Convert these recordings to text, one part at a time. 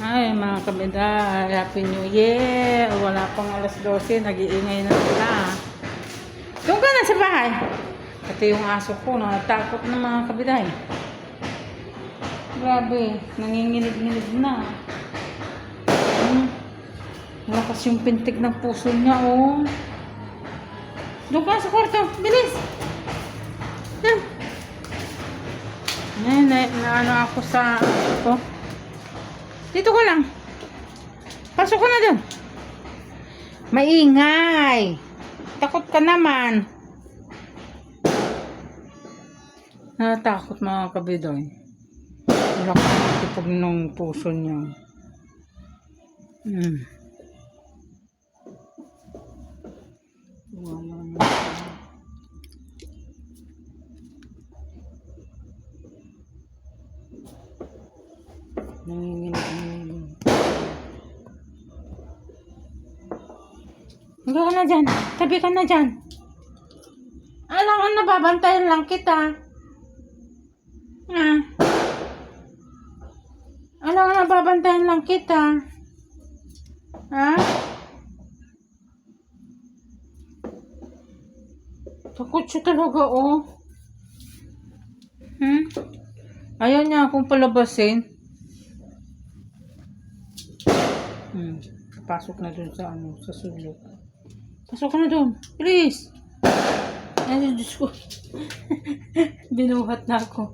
Ay, mga kabida, Happy New Year. Wala pang alas 12, nag-iingay na sila. Doon ka na sa bahay. Pati yung aso ko, natatakot na mga kabida eh. Grabe, nanginginig-nginig na. Malakas yung pintig ng puso niya, oh. Doon ka sa kwarto, bilis. Ano ako sa ako. Dito ka lang. Pasok ka na doon. Maingay. Takot ka naman. Natakot mga kabidoy. Lakas ang tipog ng puso niya. Nanginginig. Hindi ka na dyan. Tabi ka na dyan. Alam ka na, babantayan lang kita. Alam ka na, babantayan lang kita. Ha? Takot siya talaga, oh. Ayaw niya akong palabasin. Pasok na dun sa sa sulok. Pasok ka na dun. Please. Ay, Diyos ko. Binuhat na ako.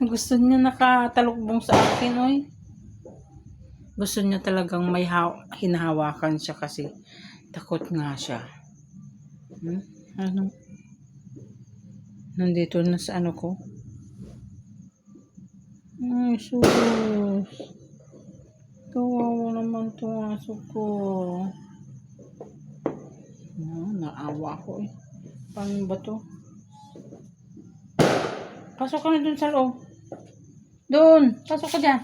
Gusto niya nakatalukbong sa akin, oy. Gusto niya talagang may hinahawakan siya kasi takot nga siya. Ano? Nandito na sa ano ko. Ay, sus. Kawawa naman itong aso ko. Naawa ko eh. Paano ba to? Pasok ka na dun sa loob. Doon. Pasok ka dyan.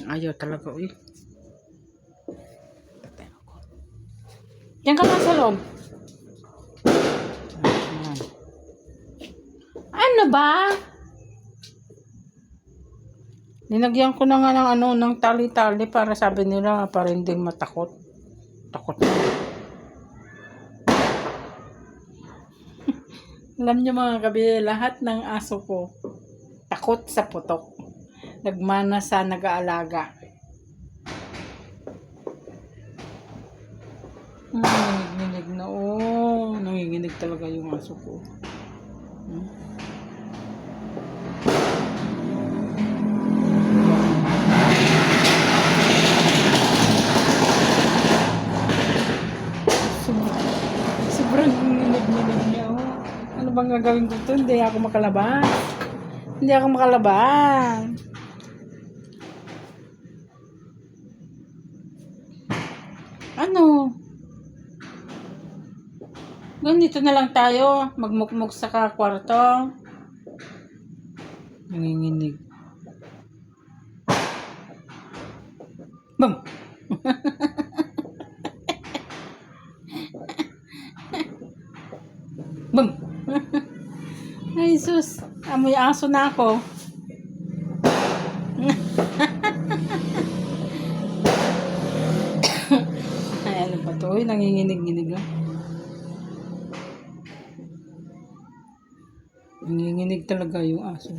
Ayaw talaga eh. Diyan ka na sa loob. Ano ba? Ninagyan ko na nga ng ng tali-tali para sabi nila para hindi matakot. Takot na. Alam niyo mga kabila, lahat ng aso ko takot sa putok. Nagmana sa nag-aalaga. Nanginginig na, oh. Nanginginig talaga yung aso ko. Sobrang nanginginig niya, oh. Ano bang gagawin ko ito? Hindi ako makalabas. Hindi ako makalabas. Ano? Ganito na lang tayo. Magmukmuk sa kwarto. Nanginginig. Bam! Bam! Ay, sus. Amoy aso na ako. Ay, ano pa to? Uy, nanginginig-ginig lang. Nanginginig talaga yung aso.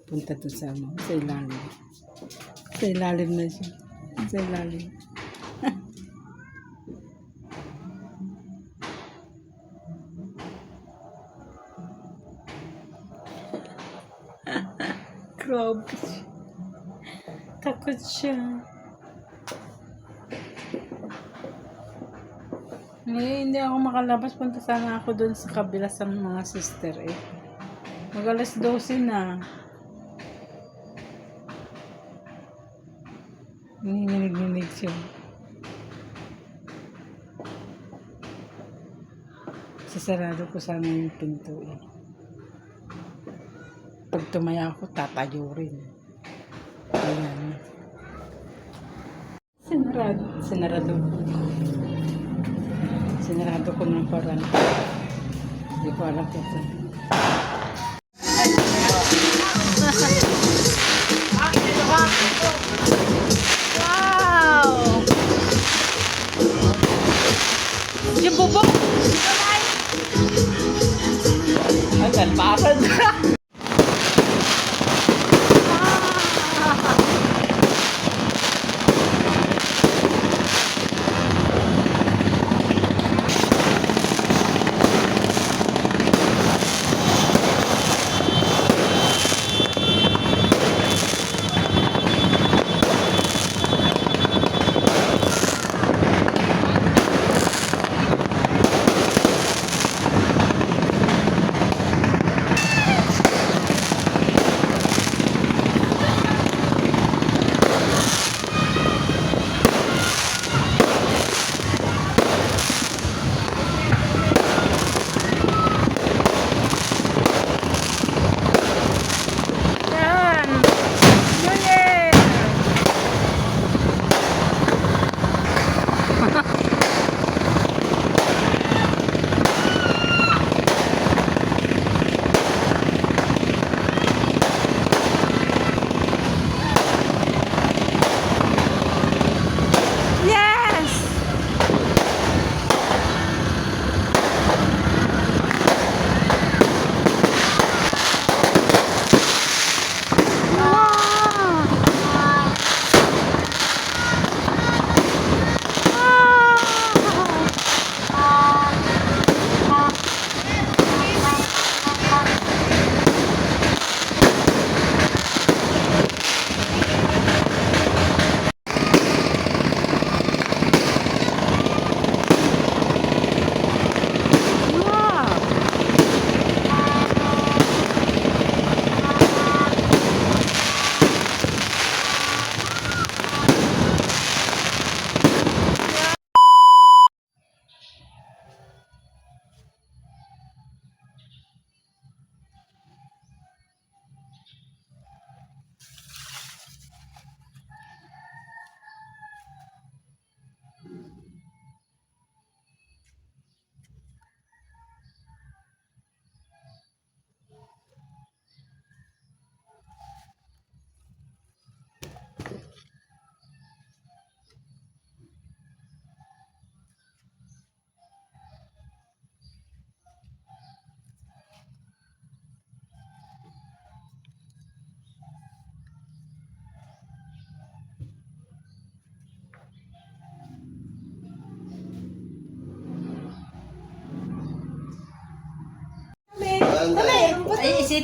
Punta to sa ilalim. Sa ilalim na siya. Sa ilalim. Grabe. Takot siya. Hindi ako makalabas. Punta sana ako dun sa kabila sa mga sister eh. Mag-alas 12 na. Nanginginig siya. Sasarado ko sana yung pinto eh. Pag tumaya ako, tatayo rin. Ayan. Sinarado ko ng parang. Hindi ko alam kung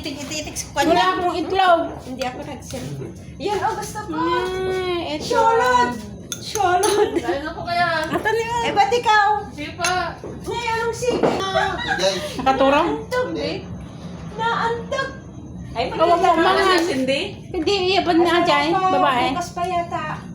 ititik sa kanya. Wala akong itlog. Hindi ako nag-cellphone. Yan, oh, gusto ko. Ay, ito. Sholot! Sholot! Ano po kaya? Atan niya. Eh, ba't ikaw? Sige pa. Ngayon, anong sige? Nakaturang? Naantog eh. Naantog. Ay, Kawawa maganda mga. Hindi? Hindi, iya ba na dyan? Babae. Bukas pa yata.